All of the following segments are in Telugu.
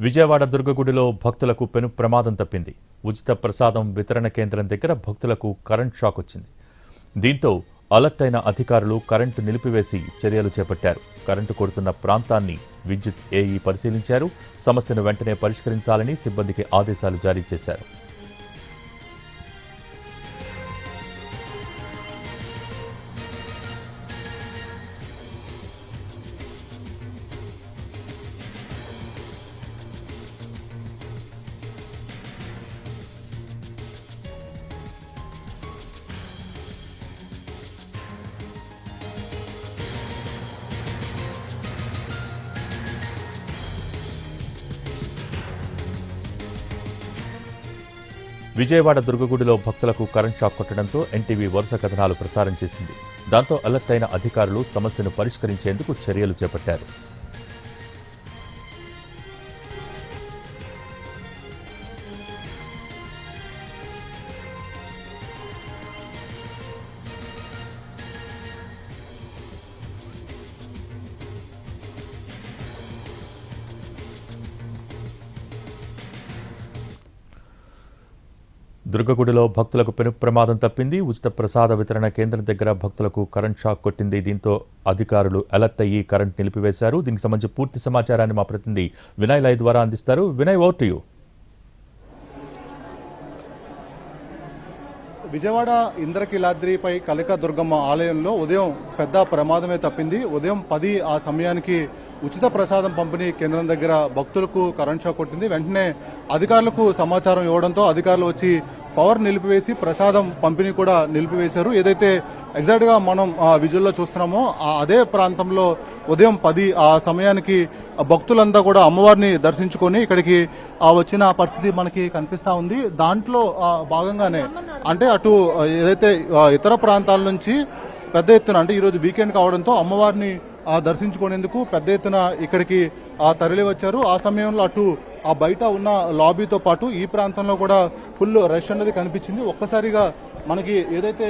విజయవాడ దుర్గగుడిలో భక్తులకు పెను ప్రమాదం తప్పింది. ఉచిత ప్రసాదం వితరణ కేంద్రం దగ్గర భక్తులకు కరెంట్ షాక్ వచ్చింది. దీంతో అలర్ట్ అయిన అధికారులు కరెంటు నిలిపివేసి చర్యలు చేపట్టారు. కరెంటు కొడుతున్న ప్రాంతాన్ని విద్యుత్ ఏఈ పరిశీలించారు. సమస్యను వెంటనే పరిష్కరించాలని సిబ్బందికి ఆదేశాలు జారీ చేశారు. విజయవాడ దుర్గగుడిలో భక్తులకు కరెంట్ షాక్ కొట్టడంతో ఎన్టీవీ వరుస కథనాలు ప్రసారం చేసింది. దాంతో అలర్ట్ అయిన అధికారులు సమస్యను పరిష్కరించేందుకు చర్యలు చేపట్టారు. దుర్గగుడిలో భక్తులకు పెను ప్రమాదం తప్పింది. ఉచిత ప్రసాద వితరణ కేంద్రం దగ్గర భక్తులకు కరెంట్ షాక్ కొట్టింది. దీంతో అధికారులు అలర్ట్ అయ్యి కరెంట్ నిలిపివేశారు. దీనికి సంబంధించి పూర్తి సమాచారాన్ని మా ప్రతినిధి వినయ్ లైవ్ ద్వారా అందిస్తారు. Vinay, over to you. Vijayawada ఇంద్రకీలాద్రిపై కలిక దుర్గమ్మ ఆలయంలో ఉదయం పెద్ద ప్రమాదమే తప్పింది. ఉదయం 10 ఆ సమయానికి ఉచిత ప్రసాదం పంపిణీ కేంద్రం దగ్గర భక్తులకు కరెంట్ షాక్ కొట్టింది. వెంటనే అధికారులకు సమాచారం ఇవ్వడంతో అధికారులు వచ్చి పవర్ నిలిపివేసి ప్రసాదం పంపిణీ కూడా నిలిపివేశారు. ఏదైతే ఎగ్జాక్ట్ గా మనం విజువల్లో చూస్తున్నామో అదే ప్రాంతంలో ఉదయం 10 ఆ సమయానికి భక్తులంతా కూడా అమ్మవారిని దర్శించుకొని ఇక్కడికి వచ్చిన పరిస్థితి మనకి కనిపిస్తా ఉంది. దాంట్లో భాగంగానే అంటే అటు ఏదైతే ఇతర ప్రాంతాల నుంచి పెద్ద ఎత్తున అంటే ఈరోజు వీకెండ్ కావడంతో అమ్మవారిని దర్శించుకునేందుకు పెద్ద ఎత్తున ఇక్కడికి తరలి వచ్చారు. ఆ సమయంలో అటు ఆ బయట ఉన్న లాబీతో పాటు ఈ ప్రాంతంలో కూడా ఫుల్ రష్ అనేది కనిపించింది. ఒక్కసారిగా మనకి ఏదైతే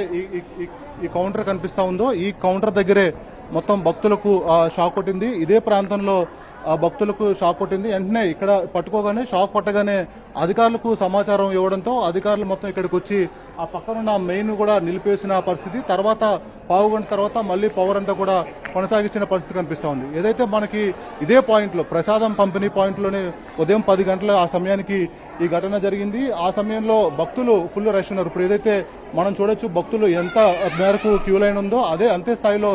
ఈ కౌంటర్ కనిపిస్తా ఉందో ఈ కౌంటర్ దగ్గరే మొత్తం భక్తులకు షాక్ కొట్టింది. ఇదే ప్రాంతంలో భక్తులకు షాక్ కొట్టింది. వెంటనే ఇక్కడ పట్టుకోగానే షాక్ పట్టగానే అధికారులకు సమాచారం ఇవ్వడంతో అధికారులు మొత్తం ఇక్కడికి వచ్చి ఆ పక్కనున్న మెయిన్ కూడా నిలిపేసిన పరిస్థితి. తర్వాత పావుగంట తర్వాత మళ్లీ పవర్ అంతా కూడా కొనసాగించిన పరిస్థితి కనిపిస్తా ఉంది. ఏదైతే మనకి ఇదే పాయింట్లో ప్రసాదం పంపిణీ పాయింట్లోనే ఉదయం 10 గంటల ఆ సమయానికి ఈ ఘటన జరిగింది. ఆ సమయంలో భక్తులు ఫుల్ రష్ ఉన్నారు. ఇప్పుడు ఏదైతే మనం చూడొచ్చు భక్తులు ఎంత మేరకు క్యూ లైన్ ఉందో అంతే స్థాయిలో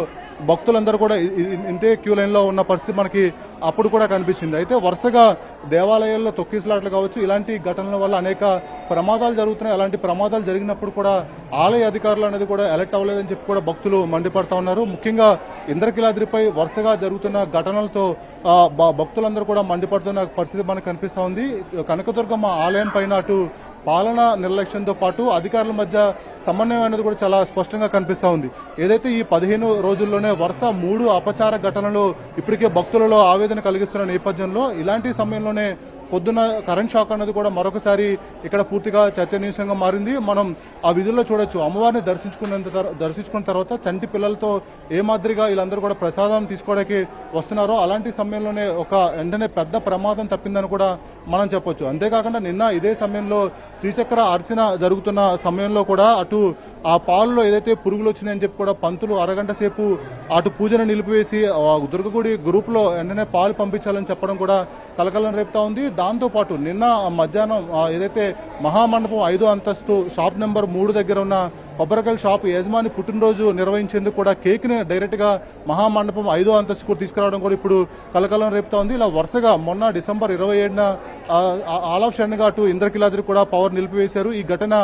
భక్తులందరూ కూడా ఇంతే క్యూ లైన్ లో ఉన్న పరిస్థితి మనకి అప్పుడు కూడా కనిపించింది. అయితే వరుసగా దేవాలయాల్లో తొక్కిసలాట్లు కావచ్చు ఇలాంటి ఘటనల వల్ల అనేక ప్రమాదాలు జరుగుతున్నాయి. అలాంటి ప్రమాదాలు జరిగినప్పుడు కూడా ఆలయ అధికారులు అనేది కూడా అలర్ట్ అవ్వలేదని చెప్పి కూడా భక్తులు మండిపడతా ఉన్నారు. ముఖ్యంగా ఇంద్రకీలాద్రిపై వరుసగా జరుగుతున్న ఘటనలతో భక్తులందరూ కూడా మండిపడుతున్న పరిస్థితి మనకు కనిపిస్తా ఉంది. కనకదుర్గమ్మ ఆలయం పైన అటు పాలనా నిర్లక్ష్యంతో పాటు అధికారుల మధ్య సమన్వయం అనేది కూడా చాలా స్పష్టంగా కనిపిస్తా ఉంది. ఏదైతే ఈ 15 రోజుల్లోనే వరుస 3 అపచార ఘటనలు ఇప్పటికే భక్తులలో ఆవేదన కలిగిస్తున్న నేపథ్యంలో ఇలాంటి సమయంలోనే పొద్దున్న కరెంట్ షాక్ అనేది కూడా మరొకసారి ఇక్కడ పూర్తిగా చర్చనీయాంశంగా మారింది. మనం ఆ విధుల్లో చూడొచ్చు అమ్మవారిని దర్శించుకున్న తర్వాత చంటి పిల్లలతో ఏ మాదిరిగా వీళ్ళందరూ కూడా ప్రసాదం తీసుకోవడానికి వస్తున్నారో అలాంటి సమయంలోనే వెంటనే పెద్ద ప్రమాదం తప్పిందని కూడా మనం చెప్పొచ్చు. అంతేకాకుండా నిన్న ఇదే సమయంలో శ్రీచక్ర అర్చన జరుగుతున్న సమయంలో కూడా అటు ఆ పాలలో ఏదైతే పురుగులు వచ్చినాయని చెప్పి కూడా పంతులు అరగంట సేపు అటు పూజను నిలిపివేసి దుర్గగుడి గ్రూప్ లో వెంటనే పాలు పంపించాలని చెప్పడం కూడా కలకలం రేపుతా ఉంది. దాంతో పాటు నిన్న మధ్యాహ్నం ఏదైతే మహామండపం 5వ అంతస్తు షాప్ నెంబర్ 3 దగ్గర ఉన్న కొబ్బరికాయల షాప్ యజమాని పుట్టినరోజు నిర్వహించేందుకు కూడా కేక్ ని డైరెక్ట్ గా మహామండపం 5వ అంతస్తు తీసుకురావడం కూడా ఇప్పుడు కలకలం రేపుతా ఉంది. ఇలా వరుసగా మొన్న డిసెంబర్ 27న ఆల్ ఆఫ్ షడన్ గా అటు ఇంద్రకీలాద్రి కూడా పవర్ నిలిపివేశారు. ఈ ఘటన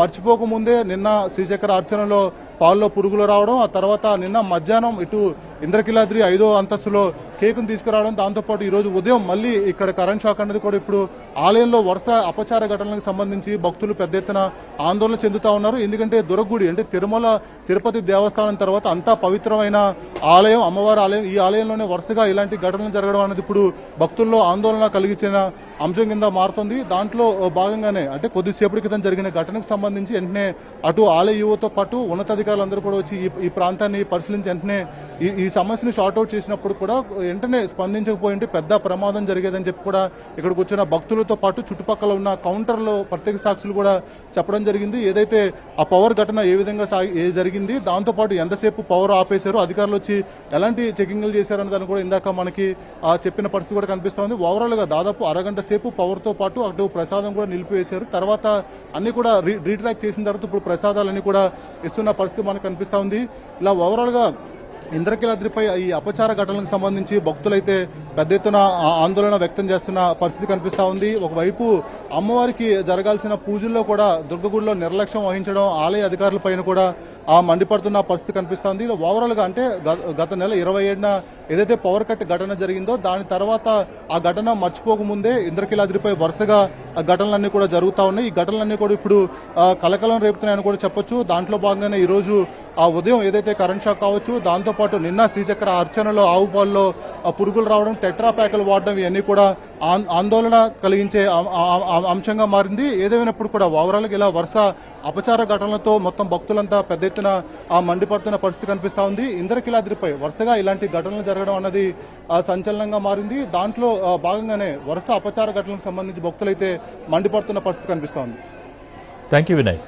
మర్చిపోకముందే నిన్న శ్రీచక్ర అర్చనలో పాల్లో పురుగులు రావడం, ఆ తర్వాత నిన్న మధ్యాహ్నం ఇటు ఇంద్రకీలాద్రి 5వ అంతస్తులో కేకును తీసుకురావడం, దాంతోపాటు ఈరోజు ఉదయం మళ్లీ ఇక్కడ కరెంట్ షాక్ అనేది కూడా ఇప్పుడు ఆలయంలో వరుస అపచార ఘటనలకు సంబంధించి భక్తులు పెద్ద ఎత్తున ఆందోళన చెందుతా ఉన్నారు. ఎందుకంటే దుర్గగుడి అంటే తిరుమల తిరుపతి దేవస్థానం తర్వాత అంతా పవిత్రమైన ఆలయం, అమ్మవారి ఆలయం. ఈ ఆలయంలోనే వరుసగా ఇలాంటి ఘటనలు జరగడం అనేది ఇప్పుడు భక్తుల్లో ఆందోళన కలిగించిన అంశం కింద మారుతుంది. దాంట్లో భాగంగానే అంటే కొద్దిసేపటి క్రితం జరిగిన ఘటనకు సంబంధించి వెంటనే అటు ఆలయ యువతో పాటు ఉన్నతాధికారులందరూ కూడా వచ్చి ఈ ప్రాంతాన్ని పరిశీలించి వెంటనే ఈ ఈ సమస్యను షార్ట్అవుట్ చేసినప్పుడు కూడా వెంటనే స్పందించకపోయింటే పెద్ద ప్రమాదం జరిగేదని చెప్పి కూడా ఇక్కడికి వచ్చిన భక్తులతో పాటు చుట్టుపక్కల ఉన్న కౌంటర్లో ప్రత్యేక సాక్షులు కూడా చెప్పడం జరిగింది. ఏదైతే ఆ పవర్ ఘటన ఏ విధంగా జరిగింది, దాంతోపాటు ఎంతసేపు పవర్ ఆపేశారు, అధికారులు వచ్చి ఎలాంటి చెకింగ్లు చేశారన్న దాన్ని కూడా ఇందాక మనకి చెప్పిన పరిస్థితి కూడా కనిపిస్తోంది. ఓవరాల్ గా దాదాపు అరగంట సేపు పవర్ తో పాటు అటు ప్రసాదం కూడా నిలిపివేశారు. తర్వాత అన్ని కూడా రీట్రాక్ చేసిన తర్వాత ఇప్పుడు ప్రసాదాలన్నీ కూడా ఇస్తున్న పరిస్థితి మనకు కనిపిస్తా ఉంది. ఇలా ఓవరాల్ గా ఇంద్రకీలాద్రిపై ఈ అపచార ఘటనలకు సంబంధించి భక్తులైతే పెద్ద ఎత్తున ఆందోళన వ్యక్తం చేస్తున్న పరిస్థితి కనిపిస్తా ఉంది. ఒకవైపు అమ్మవారికి జరగాల్సిన పూజల్లో కూడా దుర్గగుడిలో నిర్లక్ష్యం వహించడం, ఆలయ అధికారులపైన కూడా మండిపడుతున్న పరిస్థితి కనిపిస్తోంది. ఓవరాల్ గా అంటే గత నెల 27న ఏదైతే పవర్ కట్ ఘటన జరిగిందో దాని తర్వాత ఆ ఘటన మర్చిపోకముందే ఇంద్రకీలాద్రిపై వరుసగా ఘటనలన్నీ కూడా జరుగుతూ ఉన్నాయి. ఈ ఘటనలన్నీ కూడా ఇప్పుడు కలకలం రేపుతున్నాయని కూడా చెప్పొచ్చు. దాంట్లో భాగంగానే ఈ రోజు ఉదయం ఏదైతే కరెంట్ షాక్ కావచ్చు, దాంతోపాటు నిన్న శ్రీచక్ర అర్చనలో ఆవు పాల్లో పురుగులు రావడం, టెట్రా ప్యాకులు వాడడం, ఇవన్నీ కూడా ఆందోళన కలిగించే అంశంగా మారింది. ఏదేమైనప్పుడు కూడా ఓవరాల్ గా ఇలా వరుస అపచార ఘటనలతో మొత్తం భక్తులంతా పెద్ద ఎత్తున మండిపడుతున్న పరిస్థితి కనిపిస్తా ఉంది. ఇంద్రకీలాద్రిపై వరుసగా ఇలాంటి ఘటనలు జరగడం అన్నది సంచలనంగా మారింది. దాంట్లో భాగంగానే వరుస అపచార ఘటనలకు సంబంధించి భక్తులైతే మండిపడుతున్న పరిస్థితి కనిపిస్తా ఉంది. Thank you Vinay.